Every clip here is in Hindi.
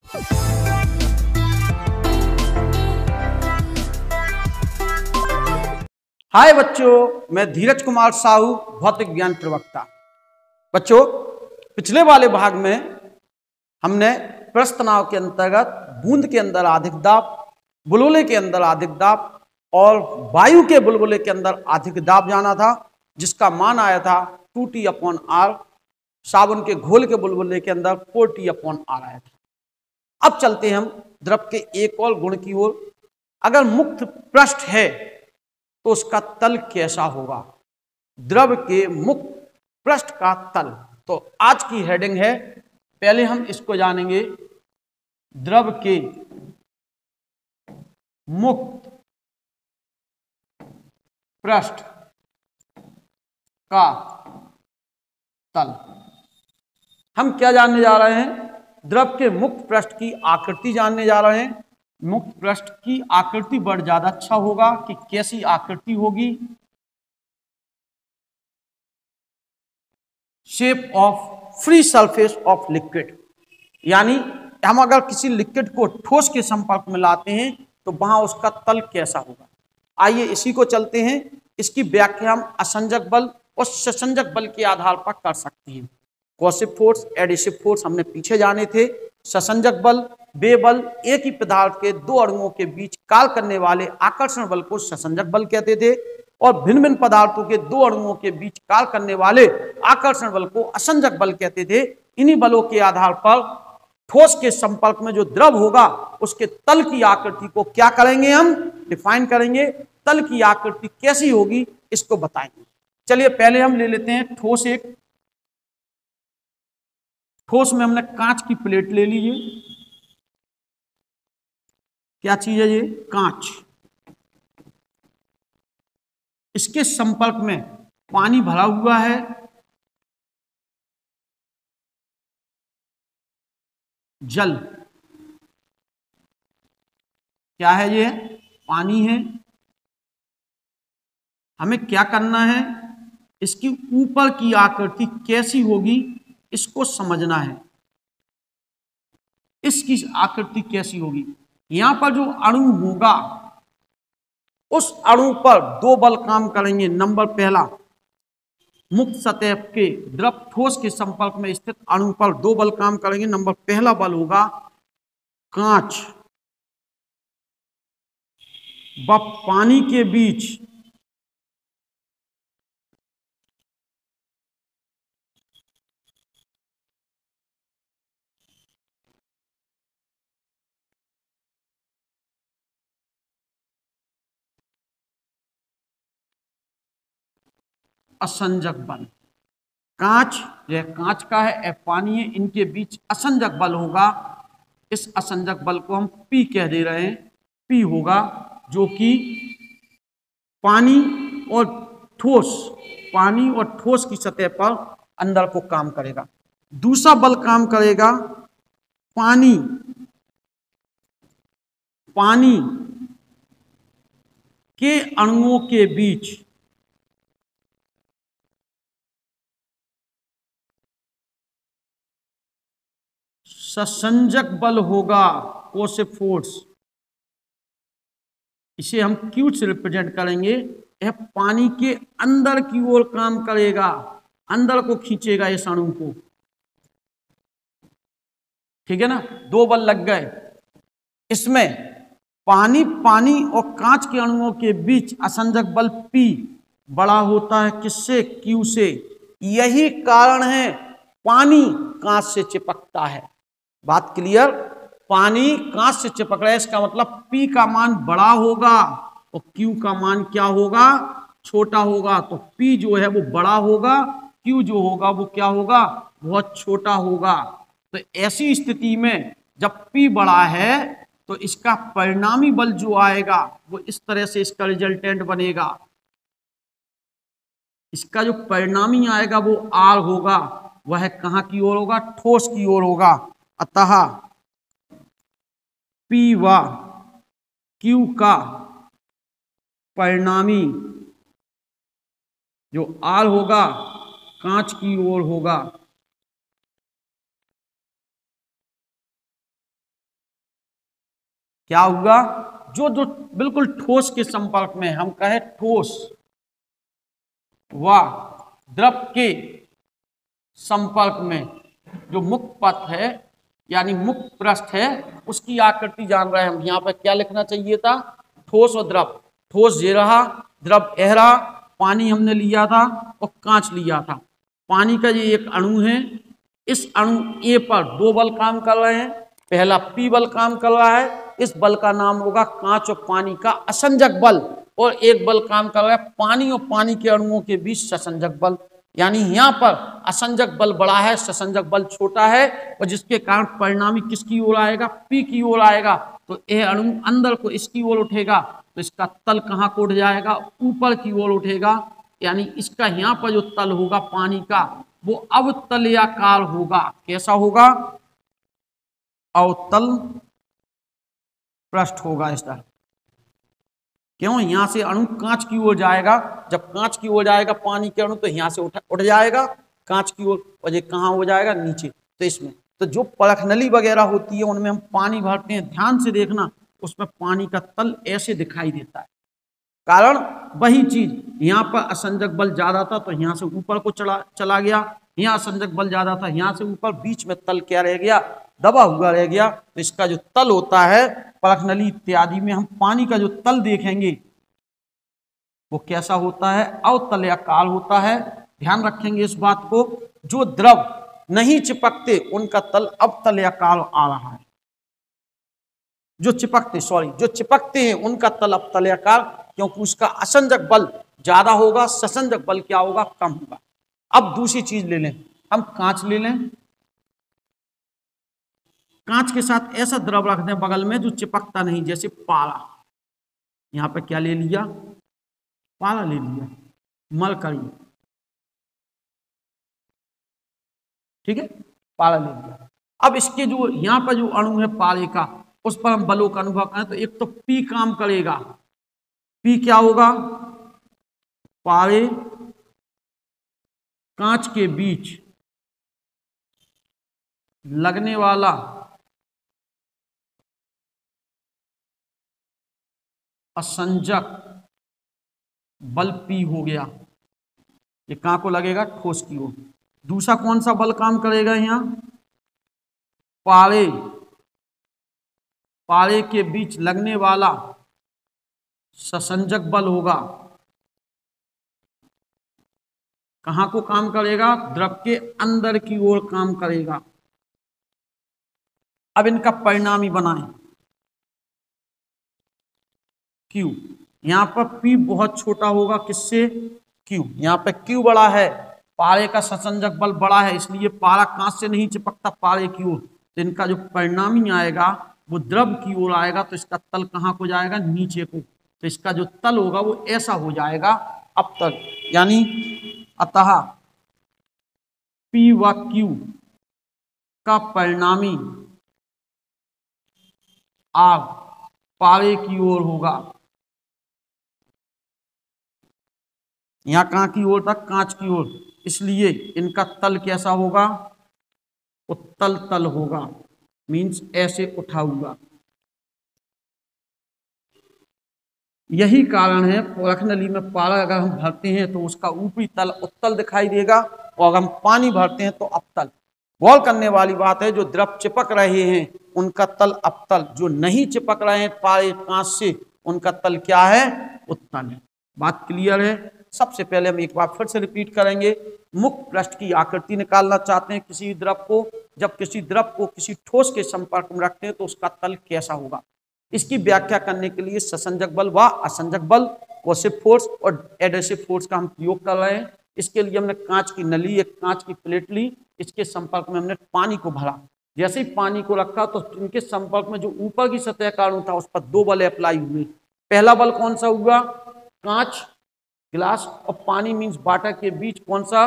हाय बच्चों, मैं धीरज कुमार साहू, भौतिक ज्ञान प्रवक्ता। बच्चों, पिछले वाले भाग में हमने प्रश्न तनाव के अंतर्गत बूंद के अंदर अधिक दाब, बुलबुले के अंदर अधिक दाब और वायु के बुलबुले के अंदर अधिक दाब जाना था, जिसका मान आया था 2T/R। साबुन के घोल के बुलबुले के अंदर 4T/R आया था। अब चलते हम द्रव के एक और गुण की ओर। अगर मुक्त पृष्ठ है तो उसका तल कैसा होगा? द्रव के मुक्त पृष्ठ का तल। तो आज की हेडिंग है, पहले हम इसको जानेंगे, द्रव के मुक्त पृष्ठ का तल। हम क्या जानने जा रहे हैं? द्रव के मुक्त पृष्ठ की आकृति जानने जा रहे हैं। मुक्त पृष्ठ की आकृति बढ़ ज्यादा अच्छा होगा कि कैसी आकृति होगी? Shape of free surface of liquid, यानी हम अगर किसी लिक्विड को ठोस के संपर्क में लाते हैं तो वहां उसका तल कैसा होगा। आइए इसी को चलते हैं। इसकी व्याख्या हम असंजक बल और ससंजक बल के आधार पर कर सकते हैं। कॉसिव फोर्स, एडिसिव फोर्स हमने पीछे जाने थे। ससंजक बल वे बल एक ही पदार्थ के दो अणुओं के बीच कार्य करने वाले आकर्षण बल को ससंजक बल कहते थे, और भिन्न भिन्न पदार्थों के दो अणुओं के बीच कार्य करने वाले आकर्षण बल को असंजक बल कहते थे। इन्हीं बलों के आधार पर ठोस के संपर्क में जो द्रव होगा उसके तल की आकृति को क्या करेंगे? हम डिफाइन करेंगे। तल की आकृति कैसी होगी इसको बताएंगे। चलिए पहले हम ले लेते हैं ठोस। एक ठोस में हमने कांच की प्लेट ले लीजिए। क्या चीज है ये? कांच। इसके संपर्क में पानी भरा हुआ है। जल। क्या है ये? पानी है। हमें क्या करना है? इसकी ऊपर की आकृति कैसी होगी इसको समझना है। इसकी आकृति कैसी होगी? यहां पर जो अणु होगा उस अणु पर दो बल काम करेंगे। नंबर पहला, मुक्त सतह के द्रव ठोस के संपर्क में स्थित अणु पर दो बल काम करेंगे। नंबर पहला बल होगा कांच व पानी के बीच असंजक बल। कांच, यह कांच का है, यह पानी है, इनके बीच असंजक बल होगा। इस असंजक बल को हम P कह दे रहे हैं। P होगा जो कि पानी और ठोस की सतह पर अंदर को काम करेगा। दूसरा बल काम करेगा पानी के अणुओं के बीच ससंजक बल होगा, कोसिव फोर्स। इसे हम Q से रिप्रेजेंट करेंगे। यह पानी के अंदर की ओर काम करेगा, अंदर को खींचेगा इस अणु को। ठीक है ना? दो बल लग गए। इसमें पानी और कांच के अणुओं के बीच असंजक बल P बड़ा होता है। किससे? Q से। यही कारण है पानी कांच से चिपकता है। बात क्लियर? पानी कांच से चिपक रहा है, इसका मतलब P का मान बड़ा होगा और Q का मान क्या होगा? छोटा होगा। तो P जो है वो बड़ा होगा, Q जो होगा वो क्या होगा? बहुत छोटा होगा। तो ऐसी स्थिति में जब P बड़ा है तो इसका परिणामी बल जो आएगा वो इस तरह से इसका रिजल्टेंट बनेगा। इसका जो परिणामी आएगा वो R होगा। वह कहां की ओर होगा? ठोस की ओर होगा। अतः P व Q का परिणामी जो R होगा कांच की ओर होगा। क्या होगा, जो जो बिल्कुल ठोस के संपर्क में, हम कहें ठोस व द्रव के संपर्क में, जो मुक्त पथ है यानी मुक्त पृष्ठ है, उसकी आकृति जान रहे हैं हम। यहाँ पर क्या लिखना चाहिए था, ठोस और द्रव। ठोस ये रहा, द्रव यह रहा, पानी हमने लिया था और कांच लिया था। पानी का ये एक अणु है, इस अणु ए पर दो बल काम कर रहे हैं। पहला पी बल काम कर रहा है, इस बल का नाम होगा कांच और पानी का असंजक बल, और एक बल काम कर रहा है पानी और पानी के अणुओं के बीच ससंजक बल। यानी यहाँ पर असंजक बल बड़ा है, ससंजक बल छोटा है, और जिसके कारण परिणामी किसकी ओर आएगा, पी की ओर आएगा। तो यह अणु अंदर को इसकी ओर उठेगा, तो इसका तल कहाँ को उठ जाएगा, ऊपर की ओर उठेगा। यानी इसका यहाँ पर जो तल होगा पानी का, वो अवतलयाकार होगा। कैसा होगा, अवतल पृष्ठ होगा इस तरह। क्यों, यहां से अणु कांच की ओर जाएगा, जब कांच की ओर जाएगा पानी के अणु, तो यहां से उठ जाएगा कांच की ओर, और ये कहाँ हो जाएगा, नीचे। तो इसमें तो जो परख नली वगैरह होती है उनमें हम पानी भरते हैं, ध्यान से देखना, उसमें पानी का तल ऐसे दिखाई देता है। कारण वही चीज, यहाँ पर असंजक बल ज्यादा था तो यहाँ से ऊपर को चला गया, यहाँ असंजक बल ज्यादा था यहाँ से ऊपर, बीच में तल क्या रह गया, दबा हुआ रह गया। तो इसका जो तल होता है परख नली इत्यादि में हम पानी का जो तल देखेंगे वो कैसा होता है, अवतलयाकार होता है। ध्यान रखेंगे इस बात को, जो द्रव नहीं चिपकते उनका तल अवतलयाकार आ रहा है, जो चिपकते हैं उनका तल अवतलयाकार, क्योंकि उसका असंजक बल ज्यादा होगा, ससंजक बल क्या होगा, कम होगा। अब दूसरी चीज ले लें, हम कांच ले लें, कांच के साथ ऐसा द्रव रख दें बगल में जो चिपकता नहीं, जैसे पारा। यहां पे क्या ले लिया, पारा ले लिया, मरकरी, ठीक है, पारा ले लिया। अब इसके जो यहां पर जो अणु है पारे का, उस पर हम बलों का अनुभव करें तो एक तो पी काम करेगा। पी क्या होगा, पारे कांच के बीच लगने वाला असंजक बल पी हो गया, ये कहां को लगेगा, ठोस की ओर। दूसरा कौन सा बल काम करेगा, यहां पारे के बीच लगने वाला ससंजक बल होगा, कहां को काम करेगा, द्रव के अंदर की ओर काम करेगा। अब इनका परिणामी बनाएं, क्यू। यहां पर पी बहुत छोटा होगा, किससे, क्यू। यहां पर क्यू बड़ा है, पारे का ससंजक बल बड़ा है, इसलिए पारा कांच से नहीं चिपकता पारे की ओर। तो इनका जो परिणामी आएगा वो द्रव की ओर आएगा, तो इसका तल कहां को जाएगा, नीचे को। तो इसका जो तल होगा वो ऐसा हो जाएगा अवतल। यानी अतः पी व क्यू का परिणामी आर पारे की ओर होगा। यहां कहां की ओर तक, कांच की ओर, इसलिए इनका तल कैसा होगा, उत्तल तल होगा, मीन्स ऐसे उठा हुआ। यही कारण है परख नली में पारा अगर हम भरते हैं तो उसका ऊपरी तल उत्तल दिखाई देगा, और अगर हम पानी भरते हैं तो अवतल। गौर करने वाली बात है, जो द्रव चिपक रहे हैं उनका तल अवतल, जो नहीं चिपक रहे हैं पारे कांच से उनका तल क्या है, उत्तल है। बात क्लियर है। सबसे पहले हम एक बार फिर से रिपीट करेंगे, मुक्त पृष्ठ की आकृति निकालना चाहते हैं किसी द्रव को, जब किसी द्रव को किसी ठोस के संपर्क में रखते हैं तो उसका तल कैसा होगा। इसकी व्याख्या करने के लिए ससंजक बल व असंजक बल, कोसिव फोर्स और एडहेसिव फोर्स का हम प्रयोग कर रहे हैं। इसके लिए हमने कांच की नली, एक कांच की प्लेट ली, इसके संपर्क में हमने पानी को भरा। जैसे ही पानी को रखा तो इनके संपर्क में जो ऊपर की सतह का अणु था उस पर दो बल अप्लाई हुए। पहला बल कौन सा हुआ, कांच गिलास और पानी मींस वाटर के बीच कौन सा,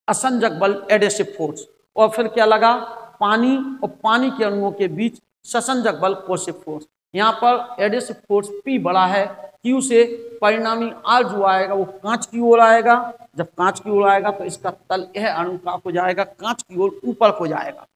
असंजक बल एडहेसिव फोर्स। और फिर क्या लगा, पानी और पानी के अणुओं के बीच ससंजक बल कोसिव फोर्स। यहाँ पर एडहेसिव फोर्स P बड़ा है Q से, परिणामी R जो आएगा वो कांच की ओर आएगा। जब कांच की ओर आएगा तो इसका तल यह अणु का हो जाएगा, कांच की ओर ऊपर को जाएगा।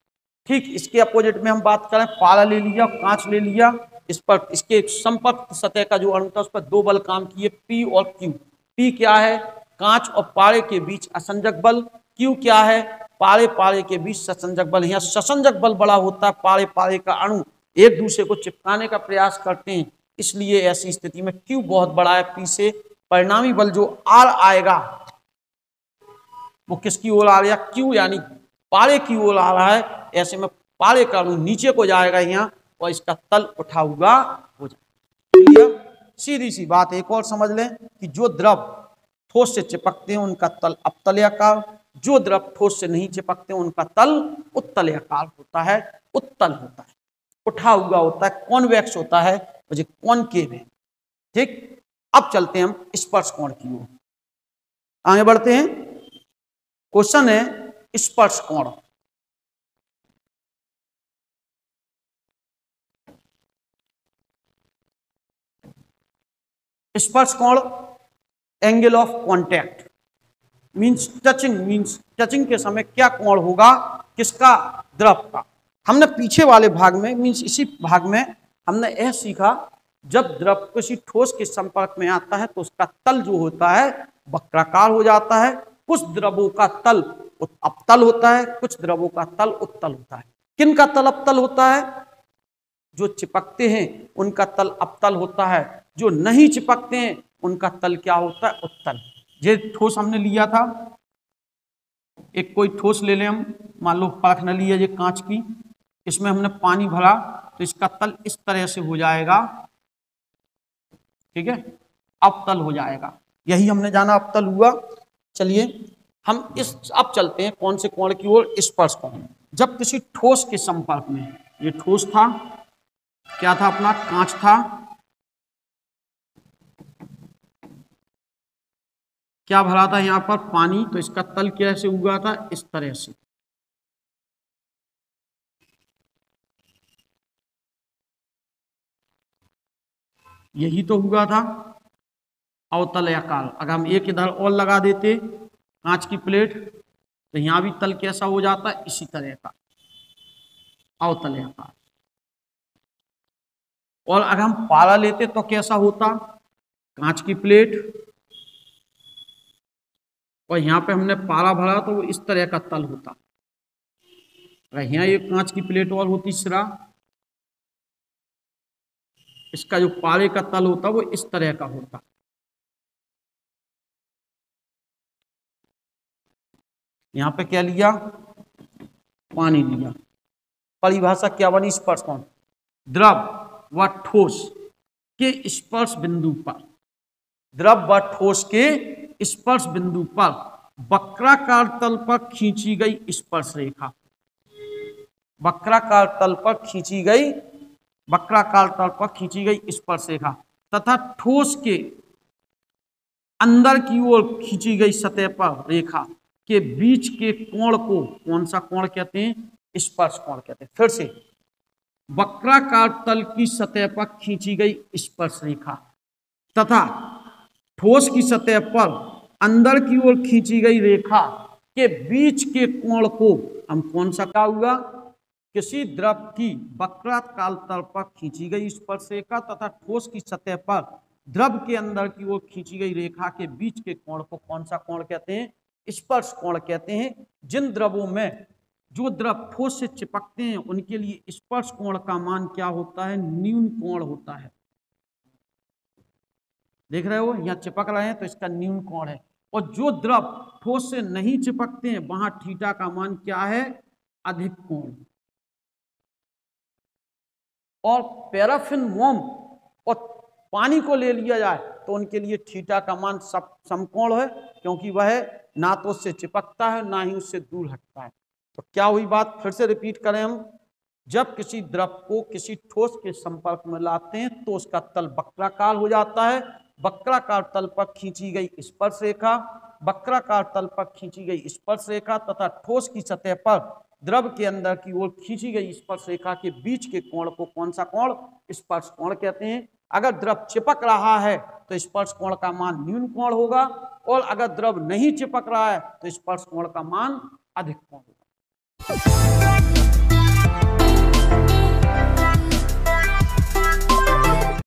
ठीक इसके अपोजिट में हम बात करें, पारा ले लिया, कांच ले लिया, इस पर इसके संपर्क सतह का जो अणु था उस पर दो बल काम किए, पी और क्यू। पी क्या है? कांच और पारे के बीच असंजक बल। क्यू क्या है? पारे पारे के बीच ससंजक बल। यहाँ ससंजक बल बड़ा होता है, पारे पारे का अणु एक दूसरे को चिपकाने का प्रयास करते हैं, इसलिए ऐसी स्थिति में क्यू बहुत बड़ा है पी से। परिणामी बल जो आर आएगा वो किसकी ओर आ रहा है? क्यू, यानी पारे की ओर आ रहा है। ऐसे में पारे का अणु नीचे को जाएगा यहाँ और इसका तल उठा हुआ हो जाएगा। सीधी सी बात एक और समझ लें कि जो द्रव ठोस से चिपकते हैं उनका तल अवतलयाकार, जो द्रव ठोस से नहीं चिपकते उनका तल उत्तलयाकार होता है, उत्तल होता है, उठा हुआ होता है, कॉन्वेक्स होता है, मुझे कॉनकेव है। ठीक, अब चलते हैं हम स्पर्श कोण की ओर, आगे बढ़ते हैं। क्वेश्चन है स्पर्श कोण। स्पर्श कोण angle of contact means touching, means touching के समय क्या कोण होगा, किसका? द्रव का। हमने पीछे वाले भाग में मींस इसी भाग में हमने यह सीखा, जब द्रव किसी ठोस के संपर्क में आता है तो उसका तल जो होता है वक्राकार हो जाता है। कुछ द्रवों का तल अवतल होता है, कुछ द्रवों का तल उत्तल होता है। किन का तल अवतल होता है? जो चिपकते हैं उनका तल अवतल होता है, जो नहीं चिपकते हैं उनका तल क्या होता है? उत्तल। ये ठोस हमने लिया था, एक कोई ठोस ले लें हम, मान लो परख न लिया ये कांच की, इसमें हमने पानी भरा तो इसका तल इस तरह से हो जाएगा, ठीक है, अवतल हो जाएगा। यही हमने जाना अवतल हुआ। चलिए हम अब चलते हैं कौन से कोण की ओर? स्पर्श कोण। जब किसी ठोस के संपर्क में, ये ठोस था, क्या था अपना? कांच था, क्या भरा था यहाँ पर? पानी। तो इसका तल कैसे हुआ था? इस तरह से। यही तो हुआ था अवतलयाकार। अगर हम एक इधर और लगा देते कांच की प्लेट तो यहाँ भी तल कैसा हो जाता है? इसी तरह का अवतलयाकार। और अगर हम पारा लेते तो कैसा होता? कांच की प्लेट और यहाँ पे हमने पारा भरा तो वो इस तरह का तल होता। यहाँ एक कांच की प्लेट और होती सिरा, इसका जो पारे का तल होता वो इस तरह का होता। यहाँ पे क्या लिया? पानी लिया। परिभाषा क्या बनी स्पर्श कोण? द्रव व ठोस के स्पर्श बिंदु पर, द्रव व ठोस के स्पर्श बिंदु पर वक्राकार तल पर खींची गई स्पर्श रेखा, वक्राकार तल पर खींची गई, वक्राकार तल पर खींची गई स्पर्श रेखा तथा ठोस के अंदर की ओर खींची गई सतह पर रेखा के बीच के कोण को कौन सा कोण कहते हैं? स्पर्श कोण कहते हैं। फिर से, वक्राकार तल की सतह पर खींची गई स्पर्श रेखा तथा ठोस की सतह पर अंदर की ओर खींची गई रेखा के बीच के कोण को हम कौन सा कहा हुआ? किसी द्रव की वक्राकार तल पर खींची गई स्पर्श रेखा तथा ठोस की सतह पर द्रव के अंदर की ओर खींची गई रेखा के बीच के कोण को कौन सा कोण कहते हैं? स्पर्श कोण कहते हैं। जिन द्रवों में जो द्रव ठोस से चिपकते हैं उनके लिए स्पर्श कोण का मान क्या होता है? न्यून कोण होता है। देख रहे हो, यहाँ चिपक रहे हैं तो इसका न्यून कोण है। और जो द्रव ठोस से नहीं चिपकते हैं वहां थीटा का मान क्या है? अधिक कोण। और पैराफिन मोम और पानी को ले लिया जाए तो उनके लिए थीटा का मान समकोण है, क्योंकि वह ना तो उससे चिपकता है ना ही उससे दूर हटता है। तो क्या हुई बात? फिर से रिपीट करें हम, जब किसी द्रव को किसी ठोस के संपर्क में लाते हैं तो उसका तल वक्राकार हो जाता है। वक्राकार तल पर खींची गई स्पर्श रेखा, वक्राकार तल पर खींची गई स्पर्श रेखा तथा ठोस की सतह पर द्रव के अंदर की ओर खींची गई स्पर्श रेखा के बीच के कोण को कौन सा कोण? स्पर्श कोण कहते हैं। अगर द्रव चिपक रहा है तो स्पर्श कोण का मान न्यून कोण होगा, और अगर द्रव नहीं चिपक रहा है तो स्पर्श कोण का मान अधिक कोण होगा।